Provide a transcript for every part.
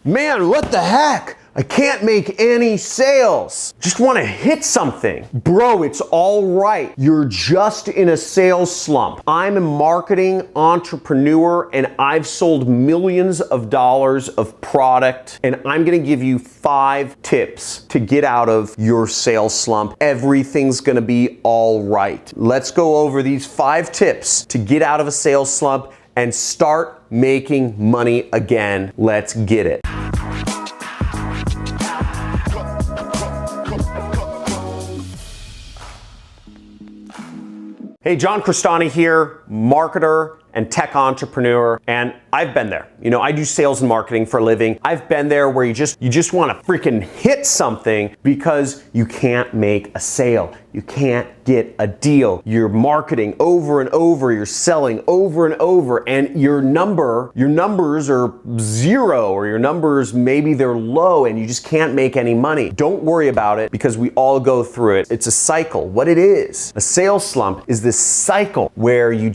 Man, what the heck? I can't make any sales. Just want to hit something. Bro, it's all right. You're just in a sales slump. I'm a marketing entrepreneur and I've sold millions of dollars of product, and I'm going to give you 5 tips to get out of your sales slump. Everything's going to be all right. Let's go over these 5 tips to get out of a sales slump and start making money again. Let's get it. Hey, John Crestani here, marketer and tech entrepreneur, and I've been there. You know, I do sales and marketing for a living. I've been there where you just want to freaking hit something because you can't make a sale. You can't get a deal. You're marketing over and over, you're selling over and over, and your numbers are 0, or your numbers, maybe they're low, and you just can't make any money. Don't worry about it, because we all go through it. It's a cycle. What it is, a sales slump is this cycle where you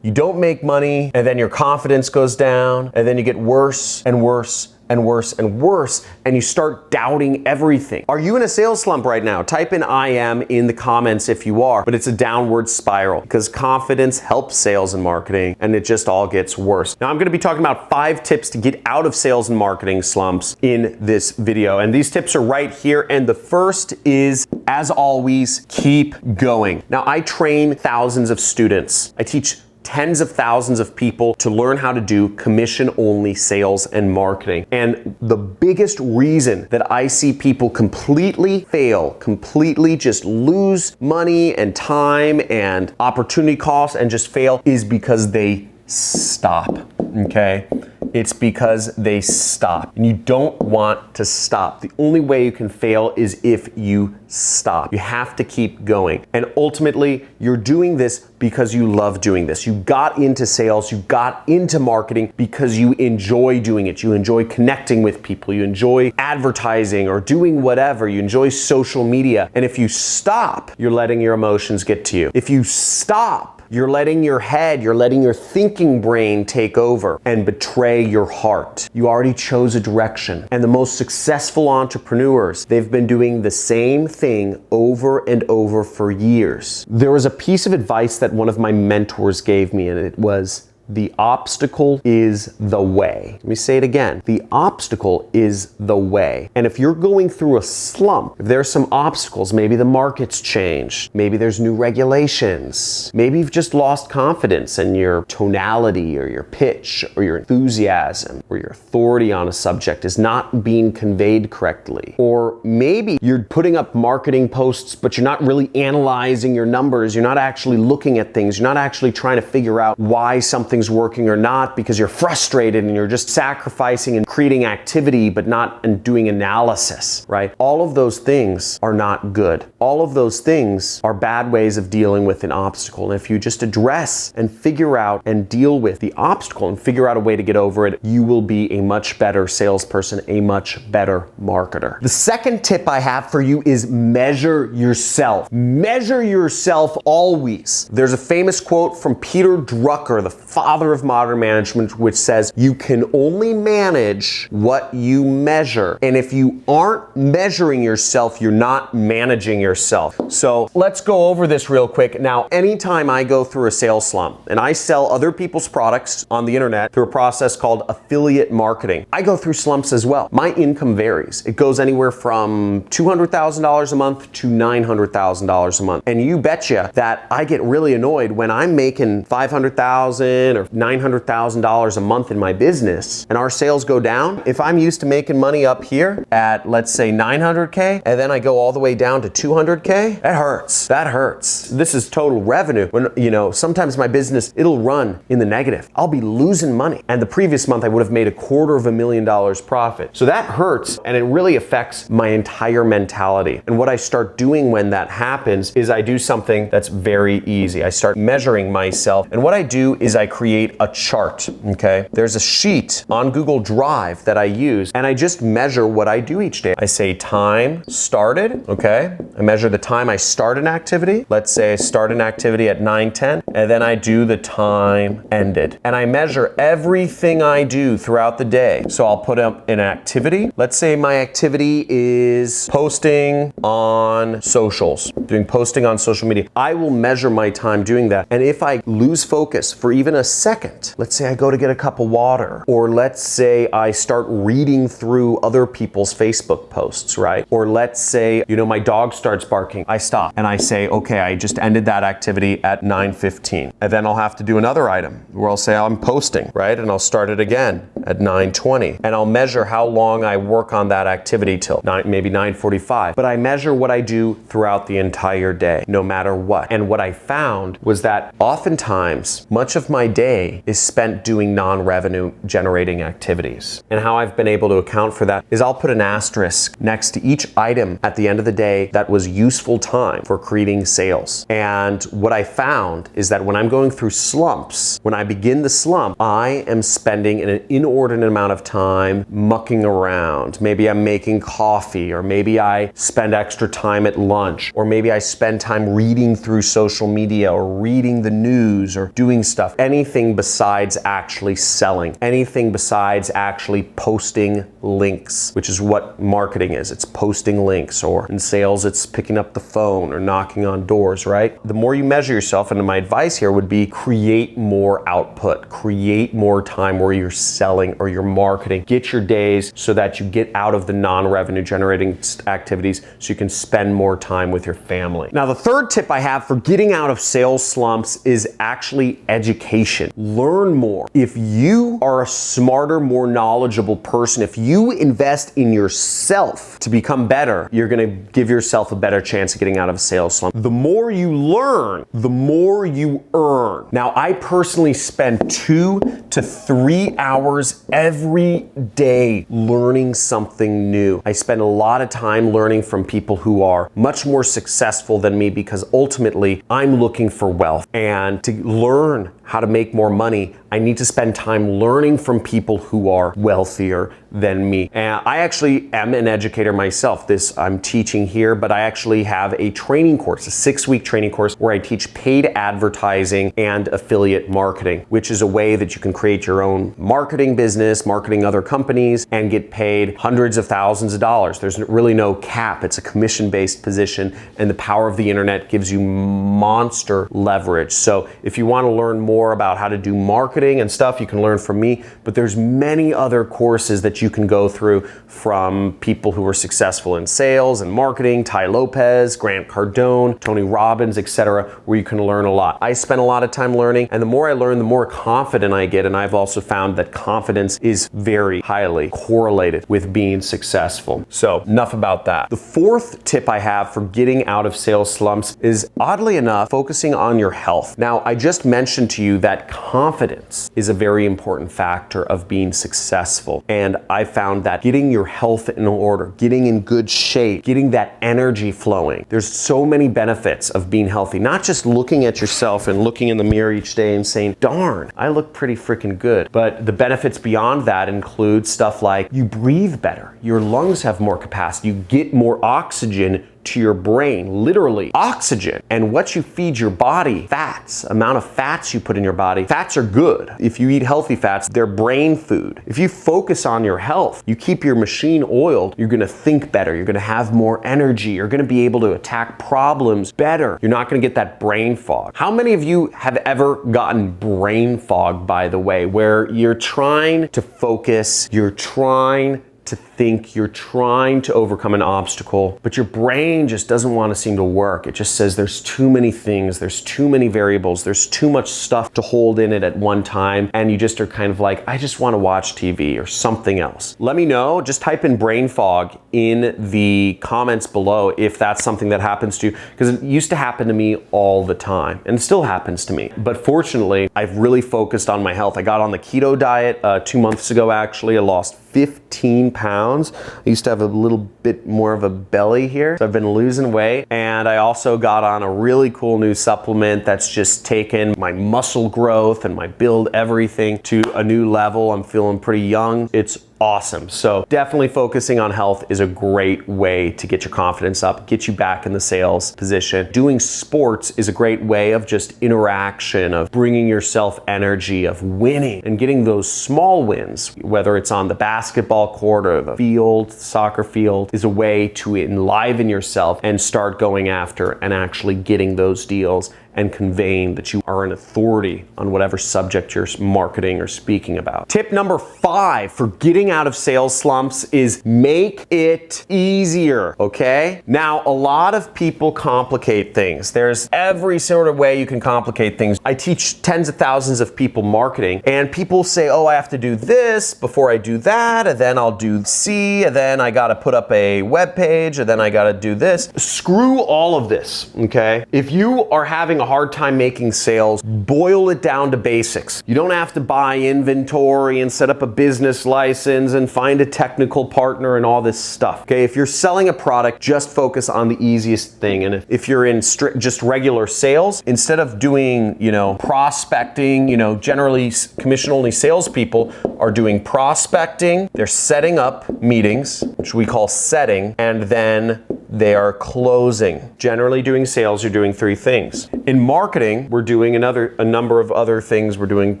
don't make money, and then your confidence goes down, and then you get worse and worse and worse and worse, and you start doubting everything. Are you in a sales slump right now? Type in I am in the comments if you are, but it's a downward spiral because confidence helps sales and marketing, and it just all gets worse. Now I'm gonna be talking about 5 tips to get out of sales and marketing slumps in this video, and these tips are right here, and the first is, as always, keep going. Now I train thousands of students. I teach tens of thousands of people to learn how to do commission-only sales and marketing. And the biggest reason that I see people completely fail, completely just lose money and time and opportunity costs and just fail, is because they stop, okay? It's because they stop. And you don't want to stop. The only way you can fail is if you stop. You have to keep going. And ultimately, you're doing this because you love doing this. You got into sales, you got into marketing because you enjoy doing it. You enjoy connecting with people. You enjoy advertising or doing whatever. You enjoy social media. And if you stop, you're letting your emotions get to you. If you stop, you're letting your head, you're letting your thinking brain take over and betray your heart. You already chose a direction. And the most successful entrepreneurs, they've been doing the same thing over and over for years. There was a piece of advice that one of my mentors gave me, and it was, the obstacle is the way. Let me say it again. The obstacle is the way. And if you're going through a slump, if there's some obstacles, maybe the market's changed, maybe there's new regulations, maybe you've just lost confidence in your tonality or your pitch or your enthusiasm or your authority on a subject is not being conveyed correctly. Or maybe you're putting up marketing posts, but you're not really analyzing your numbers. You're not actually looking at things. You're not actually trying to figure out why something's working or not, because you're frustrated and you're just sacrificing and creating activity but not doing analysis, right? All of those things are not good. All of those things are bad ways of dealing with an obstacle. And if you just address and figure out and deal with the obstacle and figure out a way to get over it, you will be a much better salesperson, a much better marketer. The second tip I have for you is measure yourself. Measure yourself always. There's a famous quote from Peter Drucker, the father of modern management, which says, you can only manage what you measure. And if you aren't measuring yourself, you're not managing yourself. So let's go over this real quick. Now, anytime I go through a sales slump and I sell other people's products on the internet through a process called affiliate marketing, I go through slumps as well. My income varies. It goes anywhere from $200,000 a month to $900,000 a month. And you betcha that I get really annoyed when I'm making $500,000 or $900,000 a month in my business and our sales go down. If I'm used to making money up here at, let's say, 900K, and then I go all the way down to 200K, that hurts. That hurts. This is total revenue. When, you know, sometimes my business, it'll run in the negative. I'll be losing money. And the previous month I would have made $250,000 profit. So that hurts, and it really affects my entire mentality. And what I start doing when that happens is I do something that's very easy. I start measuring myself. And what I do is I create a chart, okay? There's a sheet on Google Drive that I use, and I just measure what I do each day. I say time started, okay? I measure the time I start an activity. Let's say I start an activity at 9:10, and then I do the time ended. And I measure everything I do throughout the day. So I'll put up an activity. Let's say my activity is posting on socials, doing posting on social media. I will measure my time doing that. And if I lose focus for even a second, let's say I go to get a cup of water, or let's say I start reading through other people's Facebook posts, right? Or let's say, my dog starts barking, I stop and I say, okay, I just ended that activity at 9:15. And then I'll have to do another item where I'll say I'm posting, right? And I'll start it again at 9:20. And I'll measure how long I work on that activity till maybe 9:45. But I measure what I do throughout the entire day, no matter what. And what I found was that oftentimes much of my day is spent doing non-revenue generating activities. And how I've been able to account for that is I'll put an asterisk next to each item at the end of the day that was useful time for creating sales. And what I found is that when I'm going through slumps, when I begin the slump, I am spending an inordinate amount of time mucking around. Maybe I'm making coffee, or maybe I spend extra time at lunch, or maybe I spend time reading through social media or reading the news or doing stuff. Anything besides actually selling, anything besides actually posting links, which is what marketing is. It's posting links, or in sales, it's picking up the phone or knocking on doors, right? The more you measure yourself, and my advice here would be create more output, create more time where you're selling or you're marketing. Get your days so that you get out of the non-revenue generating activities so you can spend more time with your family. Now, the third tip I have for getting out of sales slumps is actually education. Learn more. If you are a smarter, more knowledgeable person, if you invest in yourself to become better, you're gonna give yourself a better chance of getting out of a sales slump. The more you learn, the more you earn. Now, I personally spend 2 to 3 hours every day learning something new. I spend a lot of time learning from people who are much more successful than me, because ultimately I'm looking for wealth. And to learn how to make more money, I need to spend time learning from people who are wealthier than me. And I actually am an educator myself. I'm teaching here, but I actually have a training course, a 6-week training course where I teach paid advertising and affiliate marketing, which is a way that you can create your own marketing business, marketing other companies, and get paid hundreds of thousands of dollars. There's really no cap. It's a commission-based position, and the power of the internet gives you monster leverage. So if you want to learn more about how to do marketing and stuff, you can learn from me, but there's many other courses that you can go through from people who are successful in sales and marketing, Ty Lopez, Grant Cardone, Tony Robbins, etc., where you can learn a lot. I spend a lot of time learning, and the more I learn, the more confident I get, and I've also found that confidence is very highly correlated with being successful. So enough about that. The fourth tip I have for getting out of sales slumps is, oddly enough, focusing on your health. Now, I just mentioned to you that confidence is a very important factor of being successful. And I found that getting your health in order, getting in good shape, getting that energy flowing, there's so many benefits of being healthy. Not just looking at yourself and looking in the mirror each day and saying, darn, I look pretty freaking good. But the benefits beyond that include stuff like you breathe better, your lungs have more capacity, you get more oxygen to your brain, literally oxygen. And what you feed your body, fats, amount of fats you put in your body, fats are good. If you eat healthy fats, they're brain food. If you focus on your health, you keep your machine oiled, you're gonna think better, you're gonna have more energy, you're gonna be able to attack problems better. You're not gonna get that brain fog. How many of you have ever gotten brain fog, by the way, where you're trying to focus, you're trying to think, you're trying to overcome an obstacle, but your brain just doesn't want to seem to work. It just says there's too many things, there's too many variables, there's too much stuff to hold in it at one time, and you just are kind of like, I just want to watch TV or something else. Let me know, just type in brain fog in the comments below if that's something that happens to you, because it used to happen to me all the time, and it still happens to me. But fortunately, I've really focused on my health. I got on the keto diet 2 months ago, actually. I lost 15 pounds pounds. I used to have a little bit more of a belly here, so I've been losing weight. And I also got on a really cool new supplement that's just taken my muscle growth and my build everything to a new level. I'm feeling pretty young. It's awesome. So definitely focusing on health is a great way to get your confidence up, get you back in the sales position. Doing sports is a great way of just interaction, of bringing yourself energy, of winning and getting those small wins, whether it's on the basketball court or the field, soccer field, is a way to enliven yourself and start going after and actually getting those deals and conveying that you are an authority on whatever subject you're marketing or speaking about. Tip number 5 for getting out of sales slumps is make it easier, okay? Now, a lot of people complicate things. There's every sort of way you can complicate things. I teach tens of thousands of people marketing, and people say, oh, I have to do this before I do that, and then I'll do C, and then I gotta put up a web page, and then I gotta do this. Screw all of this, okay? If you are having a hard time making sales, boil it down to basics. You don't have to buy inventory and set up a business license and find a technical partner and all this stuff. Okay, if you're selling a product, just focus on the easiest thing. And if you're in just regular sales, instead of doing, prospecting, generally commission-only salespeople are doing prospecting. They're setting up meetings, which we call setting, and then they are closing. Generally doing sales, you're doing 3 things. In marketing, we're doing a number of other things. We're doing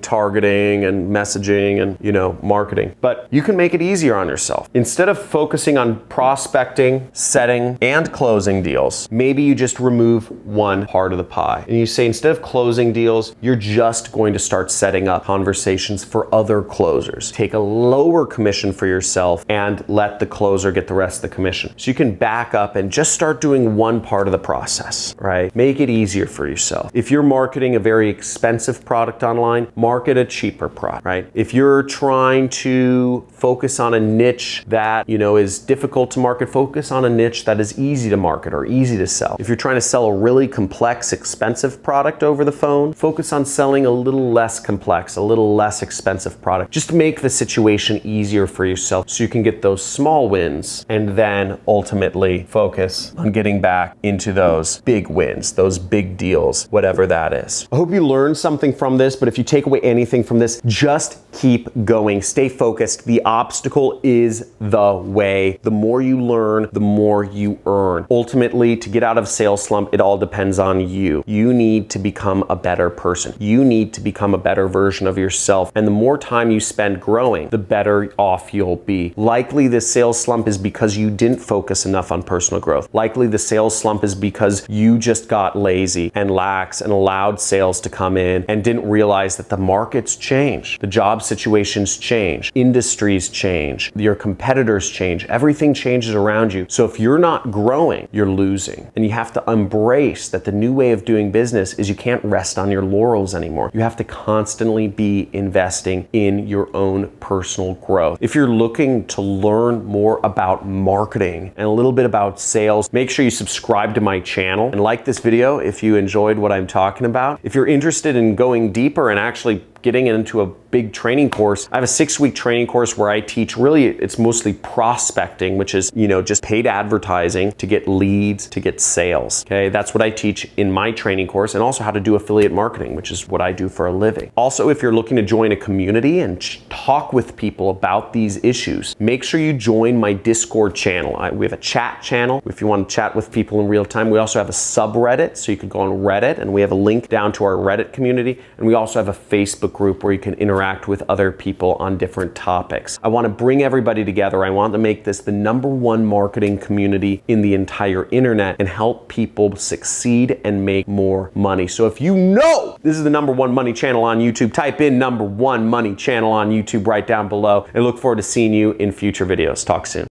targeting and messaging and, marketing. But you can make it easier on yourself. Instead of focusing on prospecting, setting, and closing deals, maybe you just remove one part of the pie. And you say, instead of closing deals, you're just going to start setting up conversations for other closers. Take a lower commission for yourself and let the closer get the rest of the commission. So you can back up and just start doing one part of the process, right? Make it easier for yourself. If you're marketing a very expensive product online, market a cheaper product, right? If you're trying to focus on a niche that, is difficult to market, focus on a niche that is easy to market or easy to sell. If you're trying to sell a really complex, expensive product over the phone, focus on selling a little less complex, a little less expensive product. Just make the situation easier for yourself so you can get those small wins and then ultimately focus on getting back into those big wins, those big deals, whatever that is. I hope you learned something from this, but if you take away anything from this, just keep going. Stay focused. The obstacle is the way. The more you learn, the more you earn. Ultimately, to get out of sales slump, it all depends on you. You need to become a better person. You need to become a better version of yourself. And the more time you spend growing, the better off you'll be. Likely the sales slump is because you didn't focus enough on personal growth. Likely the sales slump is because you just got lazy and lax and allowed sales to come in and didn't realize that the markets change. The job situations change. Industries change. Your competitors change. Everything changes around you. So if you're not growing, you're losing. And you have to embrace that the new way of doing business is you can't rest on your laurels anymore. You have to constantly be investing in your own personal growth. If you're looking to learn more about marketing and a little bit about sales, make sure you subscribe to my channel and like this video if you enjoyed what I'm talking about. If you're interested in going deeper and actually getting into a big training course, I have a 6-week training course where I teach, really it's mostly prospecting, which is, just paid advertising to get leads, to get sales. Okay, that's what I teach in my training course, and also how to do affiliate marketing, which is what I do for a living. Also, if you're looking to join a community and talk with people about these issues, make sure you join my Discord channel. We have a chat channel if you want to chat with people in real time. We also have a subreddit, so you can go on Reddit, and we have a link down to our Reddit community, and we also have a Facebook group where you can interact with other people on different topics. I want to bring everybody together. I want to make this the #1 marketing community in the entire internet and help people succeed and make more money. So if you know this is the #1 money channel on YouTube, type in #1 money channel on YouTube right down below, and look forward to seeing you in future videos. Talk soon.